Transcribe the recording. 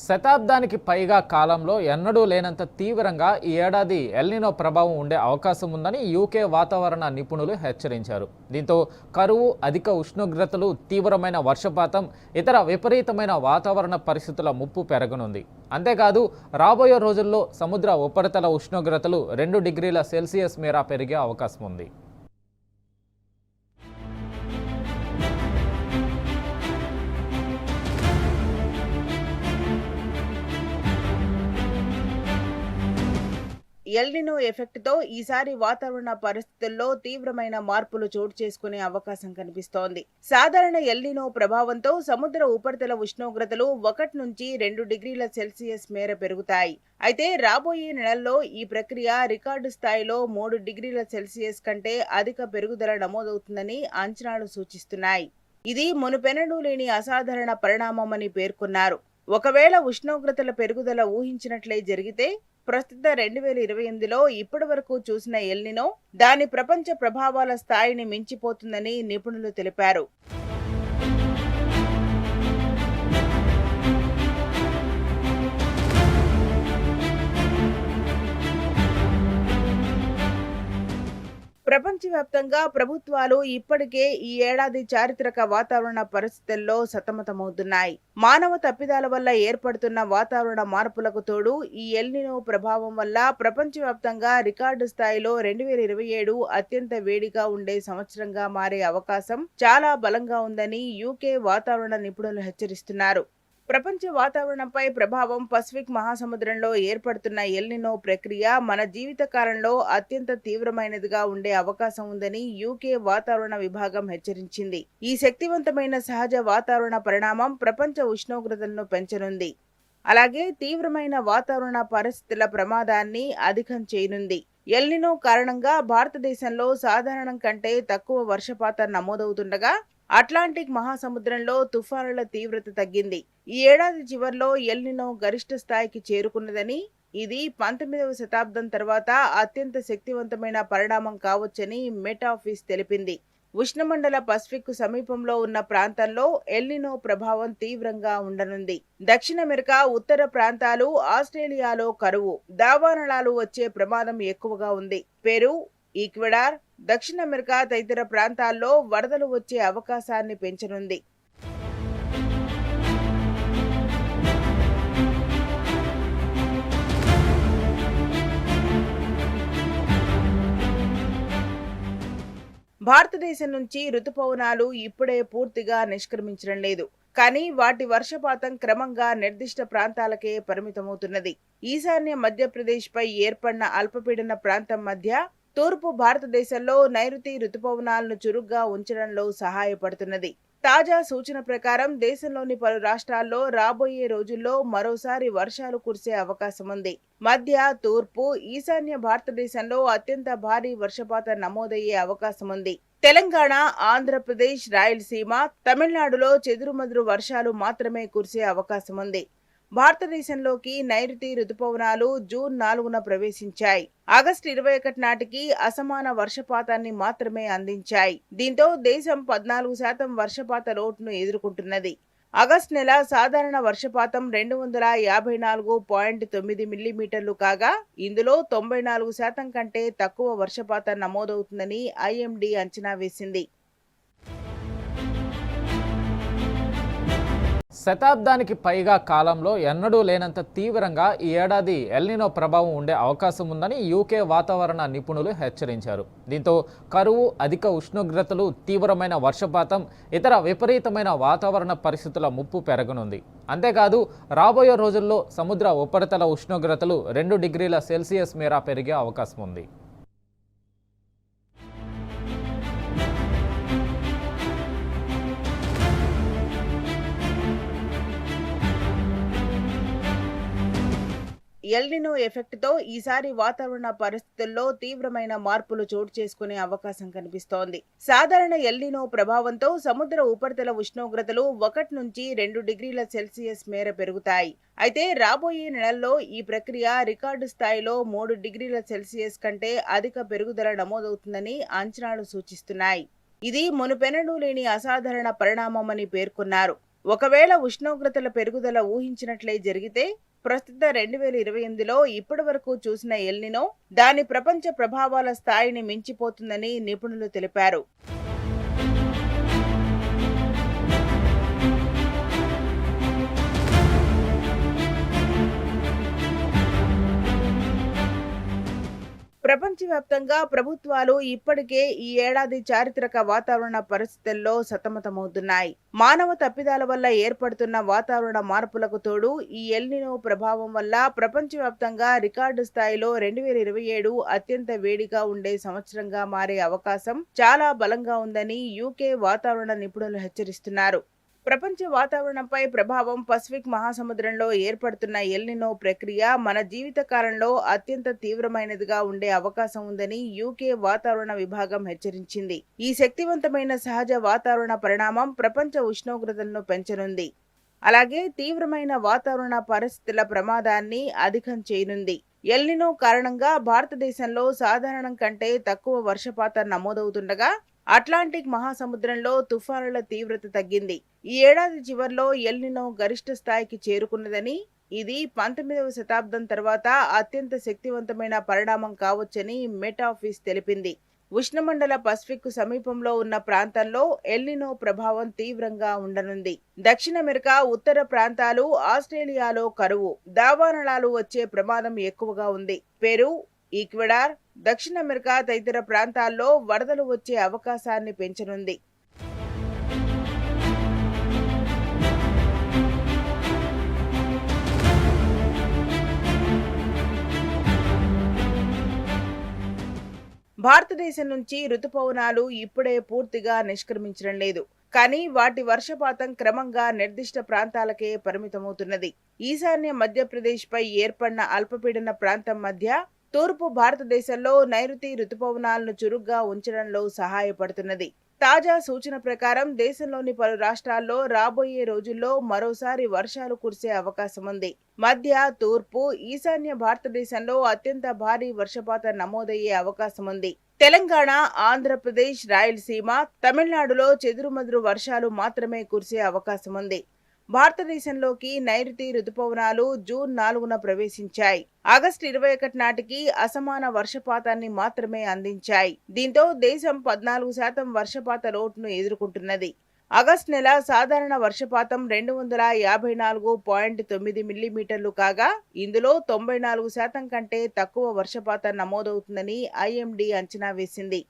శతాబ్దానికి పైగా కాలంలో ఎన్నడూ లేనంత తీవ్రంగా ఈ ఏడాది ఎల్నినో ప్రభావం ఉండే అవకాశం ఉందని యూకే వాతావరణ నిపుణులు హెచ్చరించారు. దీంతో కరువు, అధిక ఉష్ణోగ్రతలు, తీవ్రమైన వర్షపాతం, ఇతర విపరీతమైన వాతావరణ పరిస్థితుల ముప్పు పెరగనుంది. అంతేకాదు, రాబోయే రోజుల్లో సముద్ర ఉపరితల ఉష్ణోగ్రతలు 2 డిగ్రీల సెల్సియస్ మేర పెరిగే అవకాశం ఉంది. ఎల్నినో ఎఫెక్ట్తో ఈసారి వాతావరణ పరిస్థితుల్లో తీవ్రమైన మార్పులు చోటు చేసుకునే అవకాశం కనిపిస్తోంది. సాధారణ ఎల్నినో ప్రభావంతో సముద్ర ఉపరితల ఉష్ణోగ్రతలు 1 నుంచి 2 డిగ్రీల సెల్సియస్ మేర పెరుగుతాయి. అయితే రాబోయే నెలల్లో ఈ ప్రక్రియ రికార్డు స్థాయిలో 3 డిగ్రీల సెల్సియస్ కంటే అధిక పెరుగుదల నమోదవుతుందని అంచనాలు సూచిస్తున్నాయి. ఇది మునుపెన్నడూ లేని అసాధారణ పరిణామమని పేర్కొన్నారు. ఒకవేళ ఉష్ణోగ్రతల పెరుగుదల ఊహించినట్లే జరిగితే ప్రస్తుత 2028లో ఇప్పటి వరకు చూసిన ఎల్నినో దాని ప్రపంచ ప్రభావాల స్థాయిని మించిపోతుందని నిపుణులు తెలిపారు. ప్రపంచవ్యాప్తంగా ప్రభుత్వాలు ఇప్పటికే ఈ ఏడాది చారిత్రక వాతావరణ పరిస్థితుల్లో సతమతమవుతున్నాయి. మానవ తప్పిదాల వల్ల ఏర్పడుతున్న వాతావరణ మార్పులకు తోడు ఈ ఎల్నినో ప్రభావం వల్ల ప్రపంచవ్యాప్తంగా రికార్డు స్థాయిలో 2027 అత్యంత వేడిగా ఉండే సంవత్సరంగా మారే అవకాశం చాలా బలంగా ఉందని యూకే వాతావరణ నిపుణులు హెచ్చరిస్తున్నారు. ప్రపంచ వాతావరణంపై ప్రభావం పసిఫిక్ మహాసముద్రంలో ఏర్పడుతున్న ఎల్నినో ప్రక్రియ మన జీవిత కాలంలో అత్యంత తీవ్రమైనదిగా ఉండే అవకాశం ఉందని యూకే వాతావరణ విభాగం హెచ్చరించింది. ఈ శక్తివంతమైన సహజ వాతావరణ పరిణామం ప్రపంచ ఉష్ణోగ్రతలను పెంచనుంది. అలాగే తీవ్రమైన వాతావరణ పరిస్థితుల ప్రమాదాన్ని అధికం చేయనుంది. ఎల్నినో కారణంగా భారతదేశంలో సాధారణం కంటే తక్కువ వర్షపాతం నమోదవుతుండగా అట్లాంటిక్ మహాసముద్రంలో తుఫానుల తీవ్రత తగ్గింది. ఈ ఏడాది చివర్లో ఎల్నినో గరిష్ట స్థాయికి చేరుకున్నదని, ఇది 19వ శతాబ్దం తర్వాత అత్యంత శక్తివంతమైన పరిణామం కావచ్చని మెట్ ఆఫీస్ తెలిపింది. ఉష్ణమండల పసిఫిక్ సమీపంలో ఉన్న ప్రాంతంలో ఎల్నినో ప్రభావం తీవ్రంగా ఉండనుంది. దక్షిణ అమెరికా ఉత్తర ప్రాంతాలు, ఆస్ట్రేలియాలో కరువు, దావానలాలు వచ్చే ప్రమాదం ఎక్కువగా ఉంది. పెరు, ఈక్వెడార్, దక్షిణ అమెరికా తదితర ప్రాంతాల్లో వరదలు వచ్చే అవకాశాన్ని పెంచనుంది. భారతదేశం నుంచి రుతుపవనాలు ఇప్పుడే పూర్తిగా నిష్క్రమించడం లేదు. కానీ వాటి వర్షపాతం క్రమంగా నిర్దిష్ట ప్రాంతాలకే పరిమితమవుతున్నది. ఈశాన్య మధ్యప్రదేశ్ పై ఏర్పడిన అల్పపీడన ప్రాంతం మధ్య తూర్పు భారతదేశంలో నైరుతి రుతుపవనాలను చురుగ్గా ఉంచడంలో సహాయపడుతున్నది. తాజా సూచన ప్రకారం దేశంలోని పలు రాష్ట్రాల్లో రాబోయే రోజుల్లో మరోసారి వర్షాలు కురిసే అవకాశం ఉంది. మధ్య, తూర్పు, ఈశాన్య భారతదేశంలో అత్యంత భారీ వర్షపాతం నమోదయ్యే అవకాశం ఉంది. తెలంగాణ, ఆంధ్రప్రదేశ్, రాయలసీమ, తమిళనాడులో చెదురుమదురు వర్షాలు మాత్రమే కురిసే అవకాశం ఉంది. భారతదేశంలోకి నైరుతి రుతుపవనాలు జూన్ 4న ప్రవేశించాయి. ఆగస్టు 21 నాటికి అసమాన వర్షపాతాన్ని మాత్రమే అందించాయి. దీంతో దేశం 14% వర్షపాత లోటును ఎదుర్కొంటున్నది. ఆగస్టు నెల సాధారణ వర్షపాతం 254.9 మిల్లీమీటర్లు కాగా, ఇందులో 94% కంటే తక్కువ వర్షపాతం నమోదవుతుందని ఐఎండీ అంచనా వేసింది. శతాబ్దానికి పైగా కాలంలో ఎన్నడూ లేనంత తీవ్రంగా ఈ ఏడాది ఎల్నినో ప్రభావం ఉండే అవకాశం ఉందని యూకే వాతావరణ నిపుణులు హెచ్చరించారు. దీంతో కరువు, అధిక ఉష్ణోగ్రతలు, తీవ్రమైన వర్షపాతం, ఇతర విపరీతమైన వాతావరణ పరిస్థితుల ముప్పు పెరగనుంది. అంతేకాదు, రాబోయే రోజుల్లో సముద్ర ఉపరితల ఉష్ణోగ్రతలు 2 డిగ్రీల సెల్సియస్ మేర పెరిగే అవకాశం ఉంది. ఎల్నినో ఎఫెక్ట్తో ఈసారి వాతావరణ పరిస్థితుల్లో తీవ్రమైన మార్పులు చోటు చేసుకునే అవకాశం కనిపిస్తోంది. సాధారణ ఎల్నినో ప్రభావంతో సముద్ర ఉపరితల ఉష్ణోగ్రతలు 1 నుంచి 2 డిగ్రీల సెల్సియస్ మేర పెరుగుతాయి. అయితే రాబోయే నెలల్లో ఈ ప్రక్రియ రికార్డు స్థాయిలో 3 డిగ్రీల సెల్సియస్ కంటే అధిక పెరుగుదల నమోదవుతుందని అంచనాలు సూచిస్తున్నాయి. ఇది మునుపెన్నడూ లేని అసాధారణ పరిణామమని పేర్కొన్నారు. ఒకవేళ ఉష్ణోగ్రతల పెరుగుదల ఊహించినట్లే జరిగితే ప్రస్తుత 2028లో ఇప్పటి వరకు చూసిన ఎల్నినో దాని ప్రపంచ ప్రభావాల స్థాయిని మించిపోతుందని నిపుణులు తెలిపారు. ప్రపంచవ్యాప్తంగా ప్రభుత్వాలు ఇప్పటికే ఈ ఏడాది చారిత్రక వాతావరణ పరిస్థితుల్లో సతమతమవుతున్నాయి. మానవ తప్పిదాల వల్ల ఏర్పడుతున్న వాతావరణ మార్పులకు తోడు ఈ ఎల్నినో ప్రభావం వల్ల ప్రపంచవ్యాప్తంగా రికార్డు స్థాయిలో 2027 అత్యంత వేడిగా ఉండే సంవత్సరంగా మారే అవకాశం చాలా బలంగా ఉందని యూకే వాతావరణ నిపుణులు హెచ్చరిస్తున్నారు. ప్రపంచ వాతావరణంపై ప్రభావం పసిఫిక్ మహాసముద్రంలో ఏర్పడుతున్న ఎల్నినో ప్రక్రియ మన జీవిత కాలంలో అత్యంత తీవ్రమైనదిగా ఉండే అవకాశం ఉందని యూకే వాతావరణ విభాగం హెచ్చరించింది. ఈ శక్తివంతమైన సహజ వాతావరణ పరిణామం ప్రపంచ ఉష్ణోగ్రతలను పెంచనుంది. అలాగే తీవ్రమైన వాతావరణ పరిస్థితుల ప్రమాదాన్ని అధికం చేయనుంది. ఎల్నినో కారణంగా భారతదేశంలో సాధారణం కంటే తక్కువ వర్షపాతం నమోదవుతుండగా అట్లాంటిక్ మహాసముద్రంలో తుఫానుల తీవ్రత తగ్గింది. ఈ ఏడాది చివర్లో ఎల్నినో గరిష్ట స్థాయికి చేరుకున్నదని, ఇది 19వ శతాబ్దం తర్వాత అత్యంత శక్తివంతమైన పరిణామం కావచ్చని మెట్ ఆఫీస్ తెలిపింది. ఉష్ణమండల పసిఫిక్ సమీపంలో ఉన్న ప్రాంతంలో ఎల్నినో ప్రభావం తీవ్రంగా ఉండనుంది. దక్షిణ అమెరికా ఉత్తర ప్రాంతాలు, ఆస్ట్రేలియాలో కరువు, దావానలాలు వచ్చే ప్రమాదం ఎక్కువగా ఉంది. పెరు, ఈక్వెడార్, దక్షిణ అమెరికా తదితర ప్రాంతాల్లో వరదలు వచ్చే అవకాశాన్ని పెంచనుంది. భారతదేశం నుంచి రుతుపవనాలు ఇప్పుడే పూర్తిగా నిష్క్రమించడం లేదు. కానీ వాటి వర్షపాతం క్రమంగా నిర్దిష్ట ప్రాంతాలకే పరిమితమవుతున్నది. ఈశాన్య మధ్యప్రదేశ్పై ఏర్పడిన అల్పపీడన ప్రాంతం మధ్య తూర్పు భారతదేశంలో నైరుతి రుతుపవనాలను చురుగ్గా ఉంచడంలో సహాయపడుతున్నది. తాజా సూచన ప్రకారం దేశంలోని పలు రాష్ట్రాల్లో రాబోయే రోజుల్లో మరోసారి వర్షాలు కురిసే అవకాశం ఉంది. మధ్య, తూర్పు, ఈశాన్య భారతదేశంలో అత్యంత భారీ వర్షపాతం నమోదయ్యే అవకాశం ఉంది. తెలంగాణ, ఆంధ్రప్రదేశ్, రాయలసీమ, తమిళనాడులో చెదురుమదురు వర్షాలు మాత్రమే కురిసే అవకాశం ఉంది. భారతదేశంలోకి నైరుతి రుతుపవనాలు జూన్ 4న ప్రవేశించాయి. ఆగస్టు 21 నాటికి అసమాన వర్షపాతాన్ని మాత్రమే అందించాయి. దీంతో దేశం 14% వర్షపాత లోటును ఎదుర్కొంటున్నది. ఆగస్టు నెల సాధారణ వర్షపాతం 254.9 మిల్లీమీటర్లు కాగా ఇందులో 94% కంటే తక్కువ వర్షపాతం నమోదవుతుందని ఐఎండీ అంచనా వేసింది.